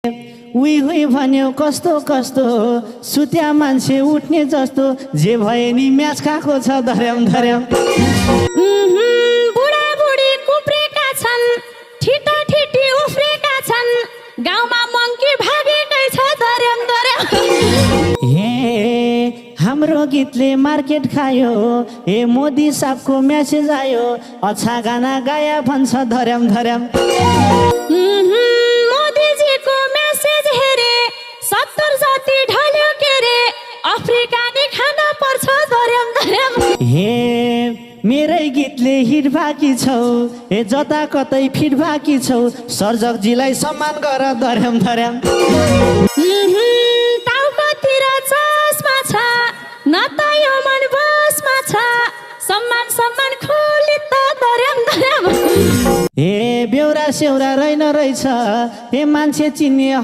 उही हुई भन्यो कस्तो कस्तो सुत्या मान्छे उठ्ने जस्तो जे भए नि म्याच खाएको छ धर्याम धर्याम। बुढा बुढी कुप्रेका छन्, ठिटा ठिटी उफ्रेका छन्, गाउँमा मङ्की भागेकै छ धर्याम धर्याम। हे हाम्रो गीतले मार्केट खायो, हे मोदी साहबको म्यासेज आयो, अच्छा गाना गाया भन्छ धर्याम धर्याम। मोदीजीको म्यासेज हेरे 70 जति ढल्यो के रे, अफ्रिकानी खाना पर्छ धर्याम धर्याम। हे मेरै गीतले हिट भाकी छौ, हे जता कतै फिट भाकी छौ, सर्जकजीलाई सम्मान गर धर्याम धर्याम। टाउकोतिर चस्मा छ, न त यो मन बसमा छ, सम्मान सम्मान खोली त धर्याम धर्याम। हे बेउरा सेउरा रहेन रहेछ, हे मान्छे चिन्ने